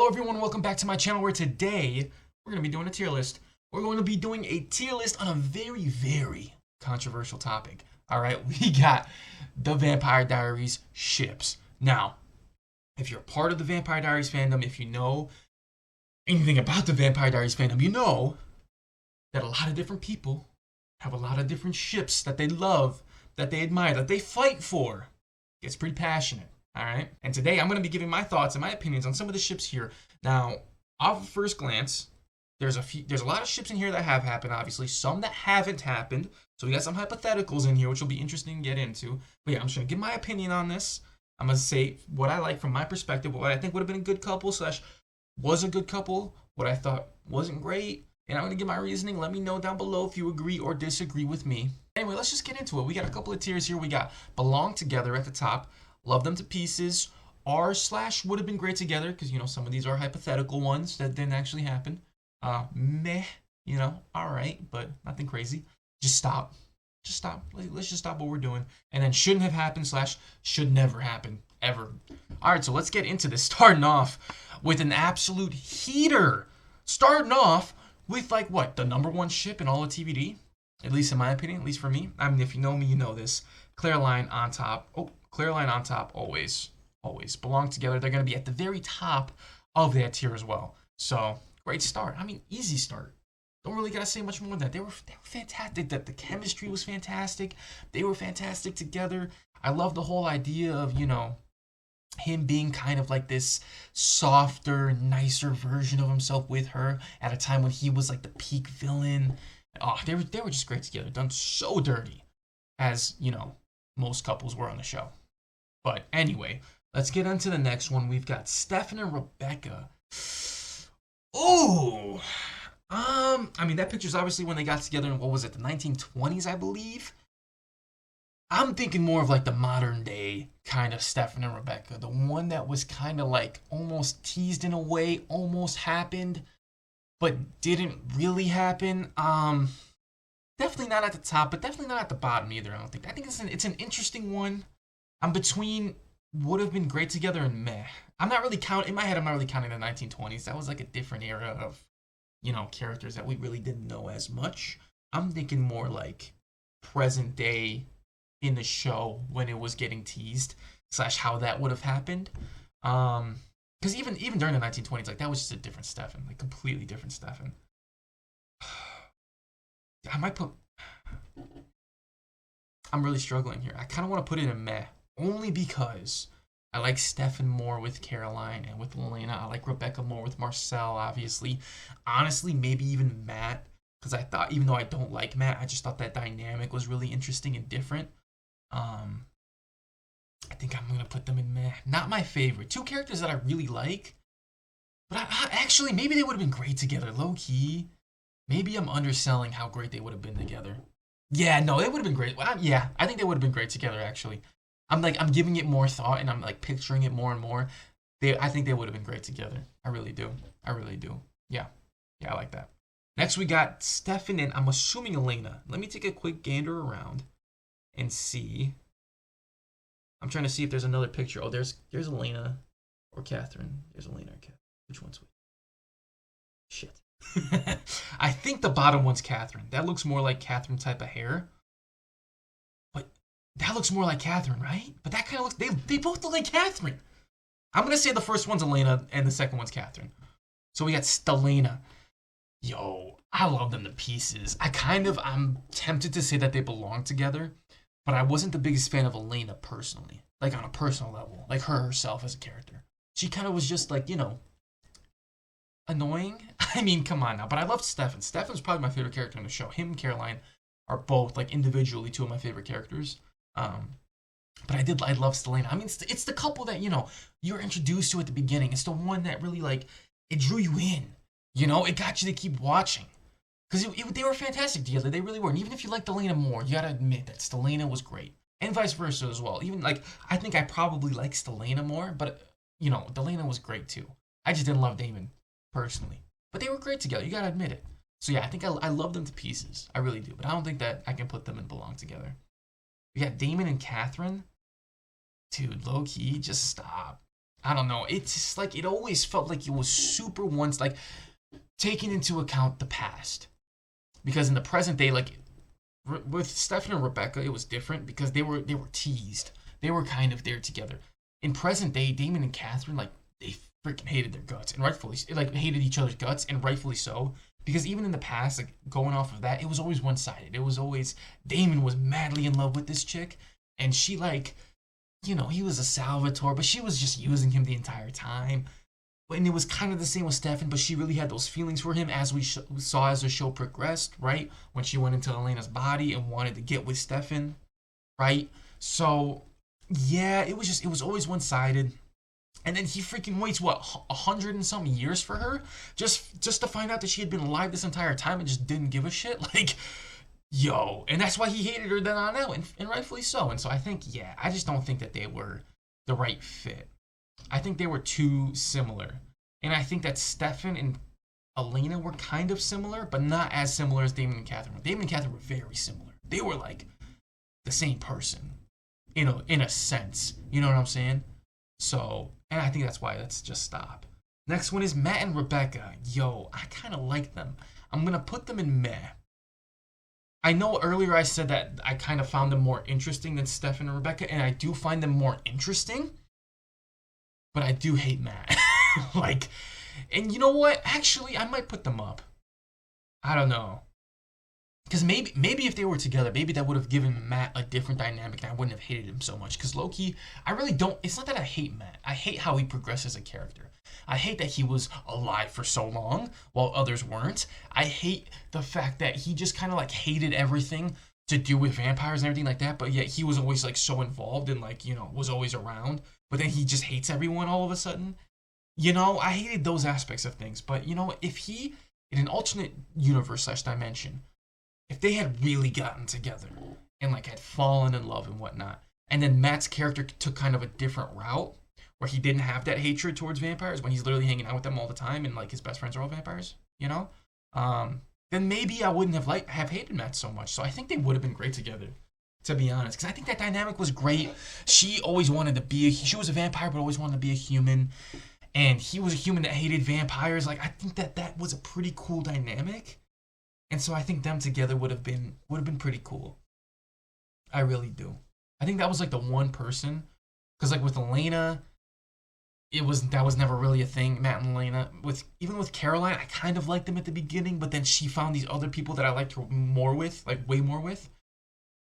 Hello everyone, welcome back to my channel where today we're going to be doing a tier list. We're going to be doing a tier list on a very controversial topic. Alright, we got the Vampire Diaries ships. Now, if you're a part of the Vampire Diaries fandom, if you know anything about the Vampire Diaries fandom, you know that a lot of different people have a lot of different ships that they love, that they admire, that they fight for. It's pretty passionate. All right, and today I'm going to be giving my thoughts and my opinions on some of the ships here. Now, off of first glance, there's a lot of ships in here that have happened, obviously, some that haven't happened. So we got some hypotheticals in here, which will be interesting to get into. But yeah, I'm just going to give my opinion on this. I'm going to say what I like from my perspective, what I think would have been a good couple / was a good couple, what I thought wasn't great, and I'm going to give my reasoning. Let me know down below if you agree or disagree with me. Anyway, let's just get into it. We got a couple of tiers here. We got Belong Together at the top. Love them to pieces. R/ would have been great together, because, you know, some of these are hypothetical ones that didn't actually happen. Meh, you know, alright, but nothing crazy. Just stop. Just stop. Let's just stop what we're doing. And then shouldn't have happened / should never happen, ever. Alright, so let's get into this. Starting off with an absolute heater. Starting off with, like, what, the #1 ship in all of TVD? At least in my opinion, at least for me. I mean, if you know me, you know this. Clearline on top. Oh, Clearline on top, always. Always. Belong Together. They're going to be at the very top of that tier as well. So, great start. I mean, easy start. Don't really got to say much more than that. They were fantastic. The chemistry was fantastic. They were fantastic together. I love the whole idea of, you know, him being kind of like this softer, nicer version of himself with her at a time when he was like the peak villain. Oh, they were just great together. Done so dirty, as, you know, most couples were on the show. But anyway, let's get into the next one. We've got Stefan and Rebecca. Oh, I mean, that picture's obviously when they got together in, what was it, the 1920s, I believe? I'm thinking more of like the modern day kind of Stefan and Rebecca. The one that was kind of like almost teased in a way, almost happened, but didn't really happen. Definitely not at the top, but definitely not at the bottom either, I don't think. I think it's an interesting one. I'm between would have been great together and meh. I'm not really counting, in my head, I'm not really counting the 1920s. That was like a different era of, you know, characters that we really didn't know as much. I'm thinking more like present day in the show when it was getting teased / how that would have happened. Because even during the 1920s, like, that was just a different Stefan, like completely different Stefan. I might put... I'm really struggling here. I kind of want to put it in meh, only because I like Stefan more with Caroline and with Elena. I like Rebecca more with Marcel, obviously. Honestly, maybe even Matt, because I thought, even though I don't like Matt, I just thought that dynamic was really interesting and different. I think I'm going to put them in meh. Not my favorite. Two characters that I really like, but actually, maybe they would have been great together, low-key. Maybe I'm underselling how great they would have been together. Yeah, no, they would have been great. Well, yeah, I think they would have been great together, actually. I'm giving it more thought, and I'm like picturing it more and more. I think they would have been great together. I really do. I really do. Yeah, I like that. Next, we got Stefan and I'm assuming Elena. Let me take a quick gander around and see. I'm trying to see if there's another picture. Oh, there's Elena or Catherine. There's Elena or Catherine. Which one's which? Shit. I think the bottom one's Catherine. That looks more like Catherine type of hair. But that looks more like Catherine, right? But that kind of looks... They both look like Catherine. I'm going to say the first one's Elena and the second one's Catherine. So we got Stelena. Yo, I love them to pieces. I'm tempted to say that they belong together, but I wasn't the biggest fan of Elena personally. Like, on a personal level. Like, her herself as a character. She kind of was just like, you know, annoying. I memean, come on now. But I loved Stefan. Stefan's probably my favorite character in the show. Him and Caroline are both, like, individually two of my favorite characters. But I love Stelena. I mean, it's the couple that, you know, you're introduced to at the beginning. It's the one that really, like, it drew you in. You know, it got you to keep watching. Because they were fantastic together. They really were. And even if you liked Elena more, you gotta admit that Stelena was great. And vice versa as well. Even, like, I think I probably like Stelena more, but, you know, Elena was great too. I just didn't love Damon, personally. But they were great together. You gotta admit it. So yeah, I think I love them to pieces. I really do. But I don't think that I can put them and belong together. We got Damon and Catherine. Dude, low-key, just stop. I don't know. It's just like it always felt like it was super once like taking into account the past. Because in the present day, like with Stefan and Rebecca, it was different because they were teased. They were kind of there together. In present day, Damon and Catherine, like they freaking hated their guts and rightfully like hated each other's guts and rightfully so. Because even in the past, like going off of that, it was always one sided. It was always Damon was madly in love with this chick, and she like, he was a Salvatore, but she was just using him the entire time. And it was kind of the same with Stefan, but she really had those feelings for him as we saw as the show progressed, right? When she went into Elena's body and wanted to get with Stefan, right? So, yeah, it was always one-sided. And then he freaking waits, what, 100 and some years for her? Just to find out that she had been alive this entire time and just didn't give a shit? Like, yo. And that's why he hated her then on out, and rightfully so. And so I think, yeah, I just don't think that they were the right fit. I think they were too similar. And I think that Stefan and Elena were kind of similar, but not as similar as Damon and Catherine. Damon and Catherine were very similar. They were like the same person, in a sense. You know what I'm saying? So, and I think that's why let's just stop. Next one is Matt and Rebecca. Yo, I kind of like them. I'm going to put them in meh. I know earlier I said that I kind of found them more interesting than Stefan and Rebecca, and I do find them more interesting. But I do hate Matt. Like, and you know what? Actually, I might put them up. I don't know. Because maybe if they were together, maybe that would have given Matt a different dynamic and I wouldn't have hated him so much. Because low-key, I really don't. It's not that I hate Matt. I hate how he progressed as a character. I hate that he was alive for so long while others weren't. I hate the fact that he just kind of like hated everything to do with vampires and everything like that. But yet he was always like so involved and like, was always around. But then he just hates everyone all of a sudden. I hated those aspects of things. But, if he, in an alternate universe / dimension, if they had really gotten together and, like, had fallen in love and whatnot, and then Matt's character took kind of a different route, where he didn't have that hatred towards vampires when he's literally hanging out with them all the time and, like, his best friends are all vampires, then maybe I wouldn't have hated Matt so much. So I think they would have been great together, to be honest, because I think that dynamic was great. She always wanted to be she was a vampire, but always wanted to be a human, and he was a human that hated vampires. Like, I think that was a pretty cool dynamic, and so I think them together would have been pretty cool. I really do. I think that was like the one person, because like with Elena, that was never really a thing. Matt and Elena, even with Caroline, I kind of liked them at the beginning, but then she found these other people that I liked her more with, like way more with.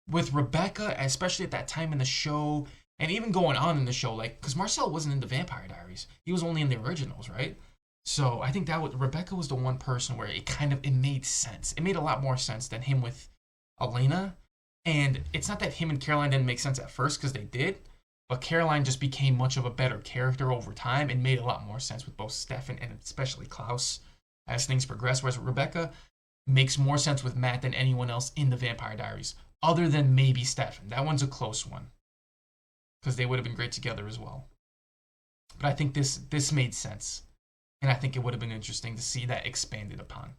With Rebecca, especially at that time in the show, and even going on in the show, like, because Marcel wasn't in the Vampire Diaries. He was only in the originals, right? So I think Rebecca was the one person where it made sense. It made a lot more sense than him with Elena. And it's not that him and Caroline didn't make sense at first, because they did, but Caroline just became much of a better character over time and made a lot more sense with both Stefan and especially Klaus as things progress, whereas Rebecca makes more sense with Matt than anyone else in the Vampire Diaries. Other than maybe Stefan. That one's a close one. Because they would have been great together as well. But I think this made sense. And I think it would have been interesting to see that expanded upon.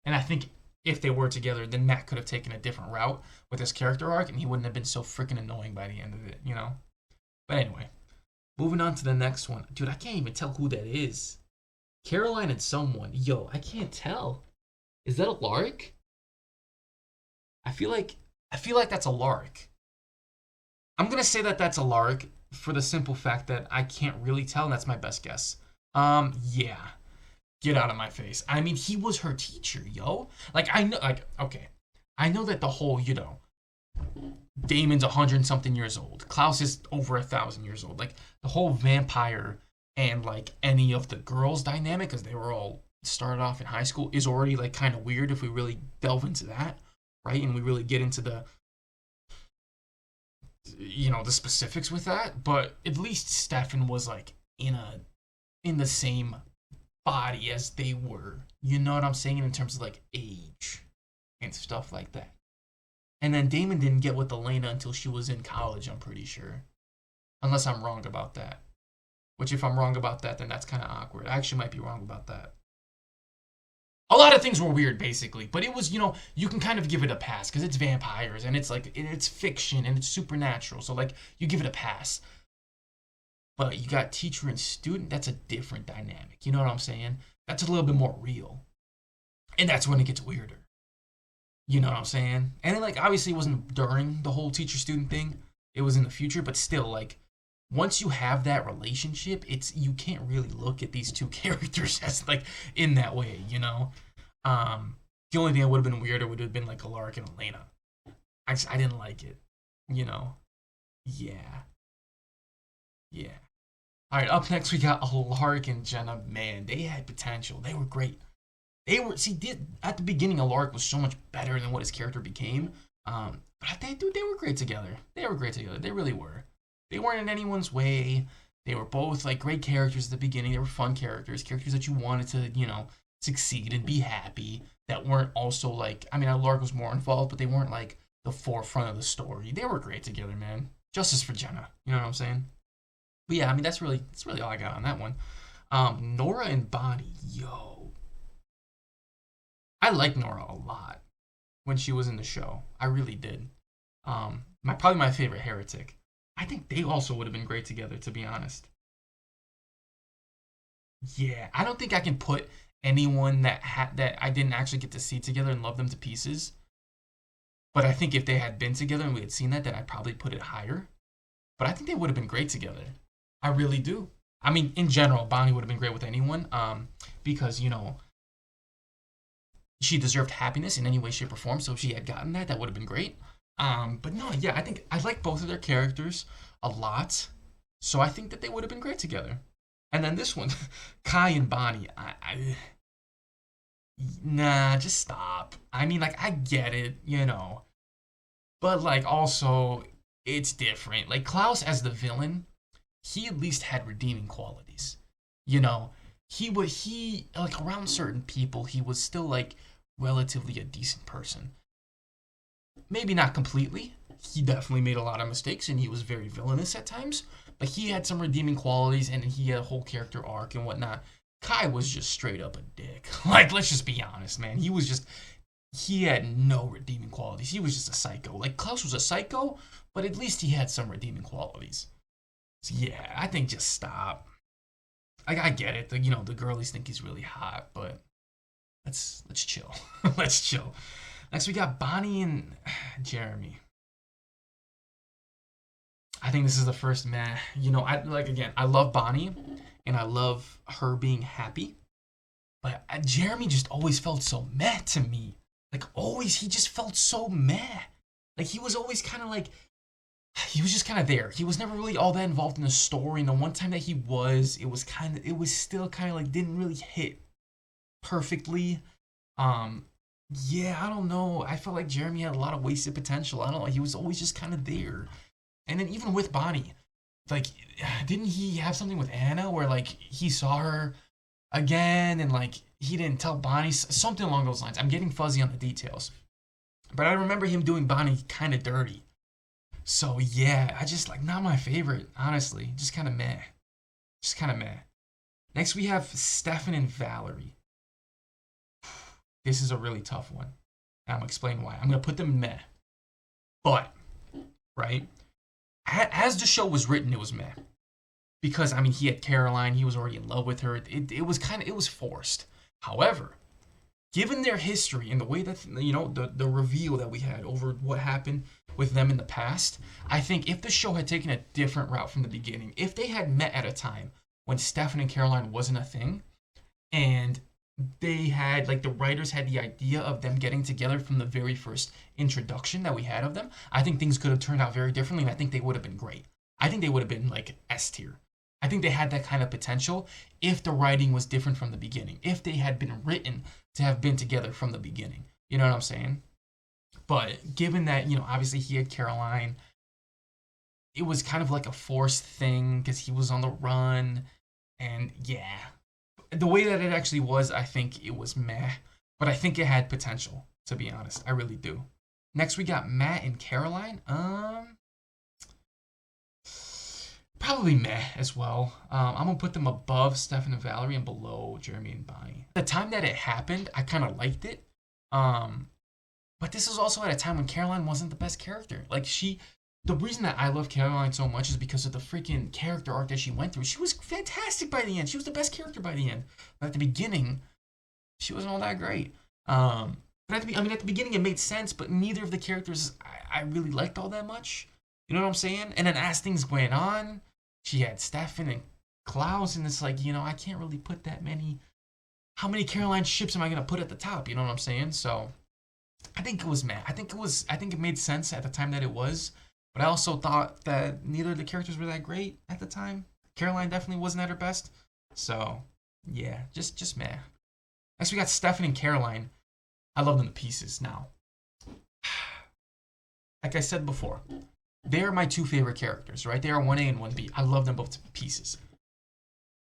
And I think if they were together, then Matt could have taken a different route with his character arc, and he wouldn't have been so freaking annoying by the end of it, But anyway, moving on to the next one. Dude, I can't even tell who that is. Caroline and someone. Yo, I can't tell. Is that a Lark? I feel like that's a Lark. I'm going to say that that's a Lark for the simple fact that I can't really tell, and that's my best guess. Yeah. Get out of my face. I mean, he was her teacher, yo. Like, I know, okay. I know that the whole, Damon's 100-something years old. Klaus is over 1,000 years old. Like, the whole vampire and, like, any of the girls' dynamic, because they were all started off in high school, is already, like, kind of weird if we really delve into that. Right, and we really get into the specifics with that, but at least Stefan was like in the same body as they were. You know what I'm saying, in terms of like age and stuff like that. And then Damon didn't get with Elena until she was in college, I'm pretty sure, unless I'm wrong about that. Which, if I'm wrong about that, then that's kind of awkward. I actually might be wrong about that. A lot of things were weird, basically, but it was, you can kind of give it a pass because it's vampires and it's like, it's fiction and it's supernatural. So, like, you give it a pass. But you got teacher and student, that's a different dynamic. You know what I'm saying? That's a little bit more real. And that's when it gets weirder. You know what I'm saying? And then, like, obviously, it wasn't during the whole teacher student thing, it was in the future, but still, like, once you have that relationship, it's you can't really look at these two characters as like in that way, you know. The only thing that would have been weirder would have been like Alaric and Elena. I didn't like it, you know. Yeah, yeah. All right, up next we got Alaric and Jenna. Man, they had potential. They were great. They were did at the beginning. Alaric was so much better than what his character became. But they were great together. They were great together. They really were. They weren't in anyone's way. They were both like great characters at the beginning. They were fun characters, characters that you wanted to, you know, succeed and be happy. That weren't also like, I mean, Lark was more involved, but they weren't like the forefront of the story. They were great together, man. Justice for Jenna. You know what I'm saying? But yeah, I mean, that's really all I got on that one. Nora and Bonnie, yo, I liked Nora a lot when she was in the show. I really did. Probably my favorite heretic. I think they also would have been great together, to be honest. Yeah, I don't think I can put anyone that I didn't actually get to see together and love them to pieces. But I think if they had been together and we had seen that, then I'd probably put it higher. But I think they would have been great together. I really do. I mean, in general, Bonnie would have been great with anyone, because you know she deserved happiness in any way, shape, or form. So if she had gotten that, that would have been great. But no, yeah, I think I like both of their characters a lot. So I think that they would have been great together. And then this one, Kai and Bonnie, nah, just stop. I mean, like, I get it, you know. But, like, also, it's different. Like, Klaus as the villain, he at least had redeeming qualities. You know, like, around certain people, he was still, like, relatively a decent person. Maybe not completely. He definitely made a lot of mistakes, and he was very villainous at times. But he had some redeeming qualities, and he had a whole character arc and whatnot. Kai was just straight up a dick. Like, let's just be honest, man. He had no redeeming qualities. He was just a psycho. Like, Klaus was a psycho, but at least he had some redeeming qualities. So, yeah, I think just stop. Like, I get it. You know, the girlies think he's really hot, but let's chill. Let's chill. Next, we got Bonnie and Jeremy. I think this is the first meh. You know, I love Bonnie, and I love her being happy. But Jeremy just always felt so meh to me. Like, always, he just felt so meh. Like, he was always kind of like, he was just kind of there. He was never really all that involved in the story. And the one time that he was, it was still kind of like, didn't really hit perfectly. Yeah, I don't know. I felt like Jeremy had a lot of wasted potential. I don't know. He was always just kind of there. And then even with Bonnie, like, didn't he have something with Anna where, like, he saw her again and, like, he didn't tell Bonnie? Something along those lines. I'm getting fuzzy on the details. But I remember him doing Bonnie kind of dirty. So, yeah, I just, like, not my favorite, honestly. Just kind of meh. Just kind of meh. Next, we have Stefan and Valerie. This is a really tough one. And I'm going to explain why. I'm going to put them in meh. But, right? As the show was written, it was meh. Because, I mean, he had Caroline. He was already in love with her. It was forced. However, given their history and the way that, you know, the reveal that we had over what happened with them in the past, I think if the show had taken a different route from the beginning, if they had met at a time when Stefan and Caroline wasn't a thing, and they had, like, the writers had the idea of them getting together from the very first introduction that we had of them, I think things could have turned out very differently, and I think they would have been great. I think they would have been, like, S tier. I think they had that kind of potential if the writing was different from the beginning, if they had been written to have been together from the beginning. You know what I'm saying? But given that, you know, obviously he had Caroline, it was kind of like a forced thing because he was on the run, and yeah. The way that it actually was, I think it was meh. But I think it had potential, to be honest. I really do. Next, we got Matt and Caroline. Probably meh as well. I'm going to put them above Stefan and Valerie and below Jeremy and Bonnie. The time that it happened, I kind of liked it. But this was also at a time when Caroline wasn't the best character. Like, she the reason that I love Caroline so much is because of the freaking character arc that she went through. She was fantastic by the end. She was the best character by the end. But at the beginning, she wasn't all that great. But at the beginning it made sense, but neither of the characters I really liked all that much. You know what I'm saying? And then as things went on, she had Stefan and Klaus, and it's like, I can't really put that many. How many Caroline ships am I gonna put at the top? You know what I'm saying? So I think it was meh. I think it made sense at the time that it was, but I also thought that neither of the characters were that great at the time. Caroline definitely wasn't at her best. So yeah, just meh. Next we got Stefan and Caroline. I love them to pieces now. Like I said before, they are my two favorite characters, right? They are 1A and 1B. I love them both to pieces.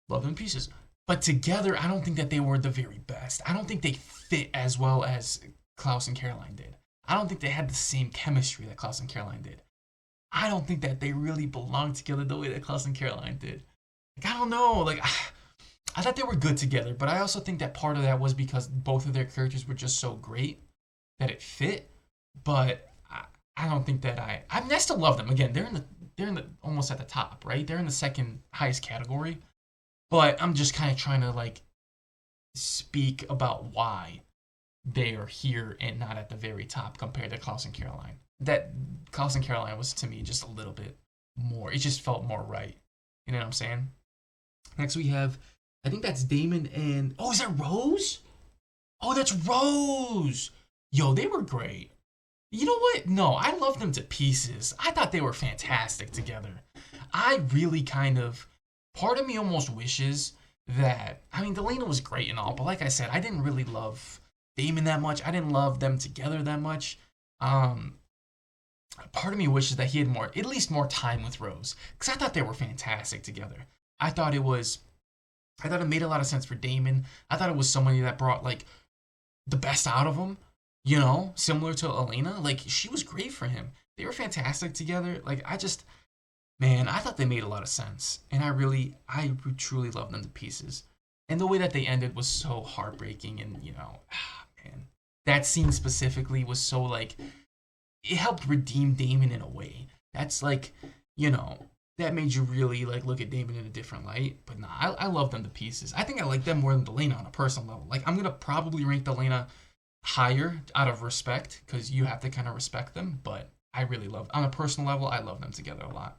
Love them to pieces. But together, I don't think that they were the very best. I don't think they fit as well as Klaus and Caroline did. I don't think they had the same chemistry that Klaus and Caroline did. I don't think that they really belonged together the way that Klaus and Caroline did. Like, I don't know. Like, I thought they were good together, but I also think that part of that was because both of their characters were just so great that it fit. But I don't think that I mean, I still love them. Again, they're in the almost at the top, right? They're in the second highest category. But I'm just kind of trying to like speak about why they are here and not at the very top compared to Klaus and Caroline. That Klaus and Caroline was to me just a little bit more. It just felt more right. You know what I'm saying? Next we have, I think that's Damon and, oh, is that Rose? Oh, that's Rose. Yo, they were great. You know what? No, I love them to pieces. I thought they were fantastic together. I really part of me almost wishes that, I mean, Delana was great and all, but like I said, I didn't really love Damon that much. I didn't love them together that much. Part of me wishes that he had at least more time with Rose, because I thought they were fantastic together. I thought it made a lot of sense for Damon. I thought it was somebody that brought like the best out of him, similar to Elena. Like, she was great for him. They were fantastic together. Like, man, I thought they made a lot of sense. And I truly love them to pieces. And the way that they ended was so heartbreaking. And, man, that scene specifically was so, like, it helped redeem Damon in a way. That's, like, that made you really, like, look at Damon in a different light. But nah, I love them to pieces. I think I like them more than Delana on a personal level. Like, I'm going to probably rank Delana higher out of respect, because you have to kind of respect them. But I really on a personal level, I love them together a lot.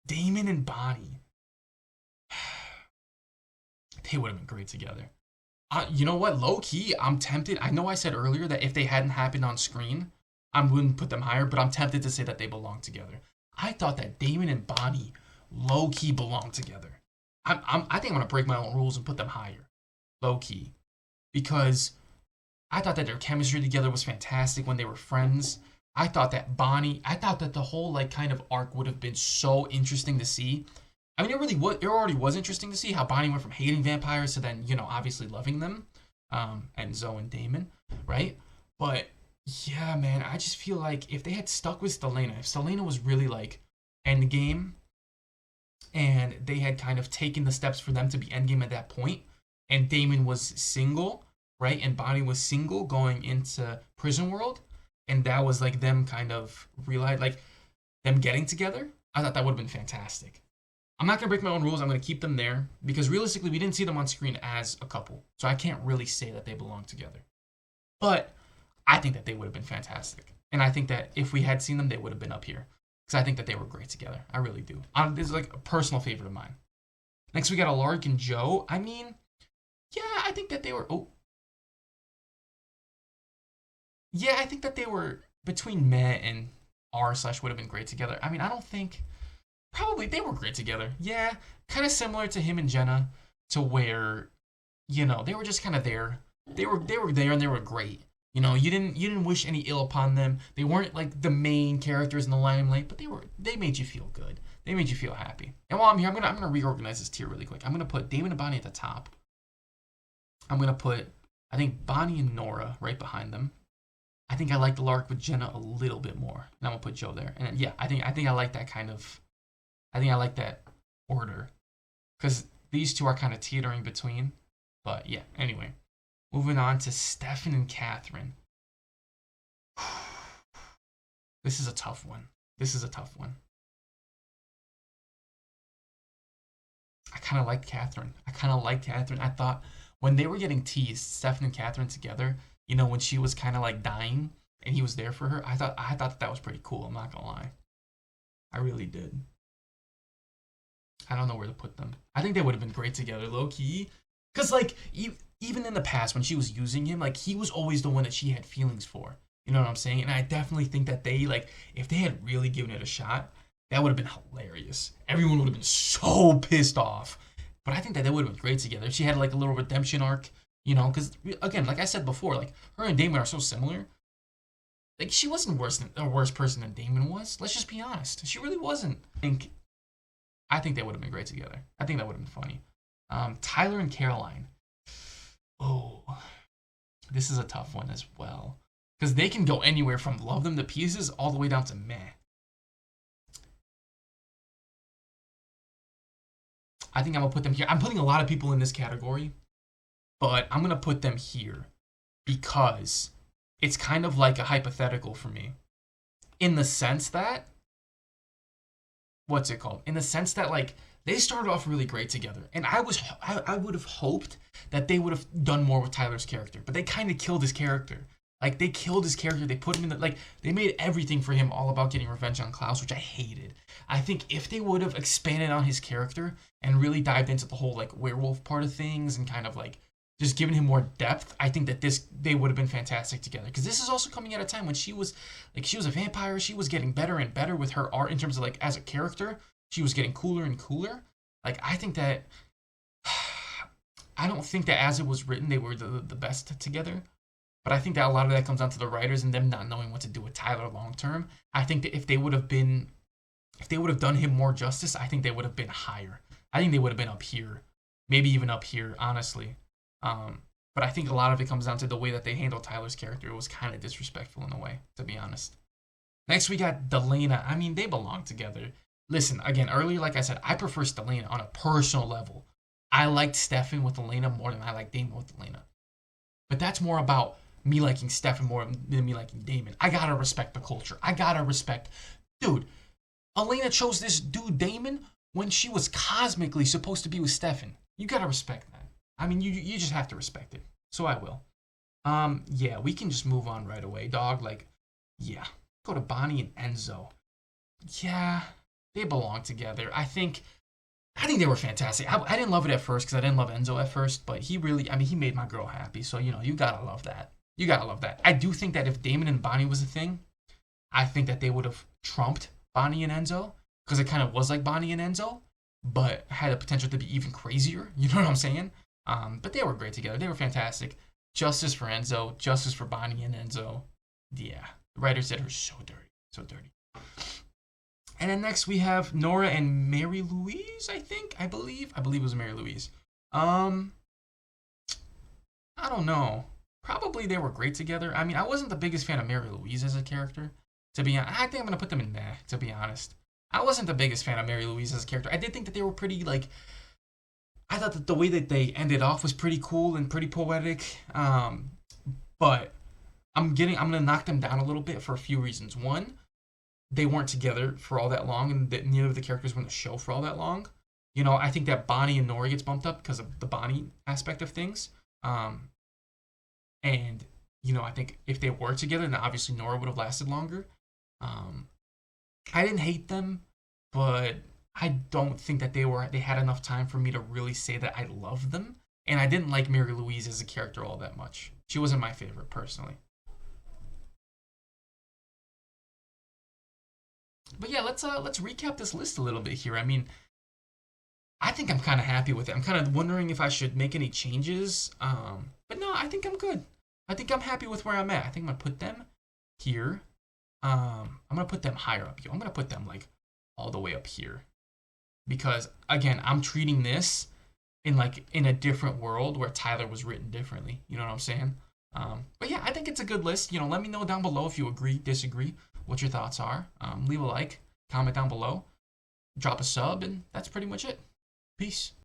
Damon and Bonnie. They would have been great together. You know what? Low key, I'm tempted. I know I said earlier that if they hadn't happened on screen, I wouldn't put them higher, but I'm tempted to say that they belong together. I thought that Damon and Bonnie low key belong together. I think I'm gonna break my own rules and put them higher, low key, because I thought that their chemistry together was fantastic when they were friends. I thought that the whole like kind of arc would have been so interesting to see. I mean, it already was interesting to see how Bonnie went from hating vampires to then, obviously loving them, and Zoe and Damon, right? But yeah, man, I just feel like if they had stuck with Stelena, if Stelena was really like endgame, and they had kind of taken the steps for them to be endgame at that point, and Damon was single, right, and Bonnie was single going into Prison World, and that was like them kind of realize, like them getting together, I thought that would have been fantastic. I'm not going to break my own rules. I'm going to keep them there because realistically, we didn't see them on screen as a couple. So I can't really say that they belong together. But I think that they would have been fantastic. And I think that if we had seen them, they would have been up here. Because I think that they were great together. I really do. This is like a personal favorite of mine. Next, we got Alaric and Joe. I mean, yeah, I think that they were... Oh. Yeah, I think that they were between meh and R/ would have been great together. I mean, I don't think... Probably they were great together. Yeah, kind of similar to him and Jenna, to where, they were just kind of there. They were there and they were great. You didn't wish any ill upon them. They weren't like the main characters in the limelight, but they made you feel good. They made you feel happy. And while I'm here, I'm gonna reorganize this tier really quick. I'm gonna put Damon and Bonnie at the top. I'm gonna put, I think, Bonnie and Nora right behind them. I think I like the Lark with Jenna a little bit more. And I'm gonna put Joe there. And yeah, I think I like that kind of. I think I like that order because these two are kind of teetering between. But yeah, anyway, moving on to Stefan and Catherine. This is a tough one. This is a tough one. I kind of liked Catherine. I thought when they were getting teased, Stefan and Catherine together, you know, when she was kind of like dying and he was there for her, I thought that was pretty cool. I'm not gonna lie. I really did. I don't know where to put them. I think they would have been great together, low key. Cause like even in the past when she was using him, like he was always the one that she had feelings for. You know what I'm saying? And I definitely think that they like if they had really given it a shot, that would have been hilarious. Everyone would have been so pissed off. But I think that they would have been great together. She had like a little redemption arc, you know, because again, like I said before, like her and Damon are so similar. Like she wasn't worse than a worse person than Damon was. Let's just be honest. She really wasn't. I think they would have been great together. I think that would have been funny. Tyler and Caroline. Oh, this is a tough one as well. Because they can go anywhere from love them to pieces all the way down to meh. I think I'm going to put them here. I'm putting a lot of people in this category, but I'm going to put them here because it's kind of like a hypothetical for me. In the sense that, what's it called? In the sense that, like, they started off really great together. And I would have hoped that they would have done more with Tyler's character, but they kind of killed his character. Like, they killed his character. They put him in the, like, they made everything for him all about getting revenge on Klaus, which I hated. I think if they would have expanded on his character and really dived into the whole, like, werewolf part of things and kind of, like, just giving him more depth, I think that they would have been fantastic together. Because this is also coming at a time when she was a vampire. She was getting better and better with her art in terms of, like, as a character. She was getting cooler and cooler. Like, I think that, I don't think that as it was written, they were the best together. But I think that a lot of that comes down to the writers and them not knowing what to do with Tyler long term. I think that if they would have done him more justice, I think they would have been higher. I think they would have been up here, maybe even up here, honestly. But I think a lot of it comes down to the way that they handled Tyler's character. It was kind of disrespectful in a way, to be honest. Next, we got Delana. I mean, they belong together. Listen, again, earlier, like I said, I prefer Stelena on a personal level. I liked Stefan with Elena more than I liked Damon with Elena. But that's more about me liking Stefan more than me liking Damon. I gotta respect the culture. I gotta respect... Dude, Elena chose this dude, Damon, when she was cosmically supposed to be with Stefan. You gotta respect that. I mean, you just have to respect it. So I will. Yeah, we can just move on right away, dog. Like, yeah. Go to Bonnie and Enzo. Yeah, they belong together. I think they were fantastic. I didn't love it at first because I didn't love Enzo at first, but he really, I mean, he made my girl happy. So, you know, you gotta love that. You gotta love that. I do think that if Damon and Bonnie was a thing, I think that they would have trumped Bonnie and Enzo because it kind of was like Bonnie and Enzo, but had the potential to be even crazier. You know what I'm saying? But they were great together. They were fantastic. Justice for Enzo. Justice for Bonnie and Enzo. Yeah. The writers did her so dirty. So dirty. And then next we have Nora and Mary Louise, I believe it was Mary Louise. I don't know. Probably they were great together. I mean, I wasn't the biggest fan of Mary Louise as a character. To be honest, I think I'm going to put them in meh, to be honest. I wasn't the biggest fan of Mary Louise as a character. I did think that they were pretty, like... I thought that the way that they ended off was pretty cool and pretty poetic. But I'm going to knock them down a little bit for a few reasons. One, they weren't together for all that long, and that neither of the characters were in the show for all that long. You know, I think that Bonnie and Nora gets bumped up because of the Bonnie aspect of things. And, you know, I think if they were together, then obviously Nora would have lasted longer. I didn't hate them, but I don't think that they had enough time for me to really say that I loved them. And I didn't like Mary Louise as a character all that much. She wasn't my favorite, personally. But yeah, let's recap this list a little bit here. I mean, I think I'm kind of happy with it. I'm kind of wondering if I should make any changes. But no, I think I'm good. I think I'm happy with where I'm at. I think I'm going to put them here. I'm going to put them higher up here. I'm going to put them like all the way up here. Because again, I'm treating this in a different world where Tyler was written differently. You know what I'm saying? But yeah, I think it's a good list. You know, let me know down below if you agree, disagree, what your thoughts are. Leave a like, comment down below, drop a sub, and that's pretty much it. Peace.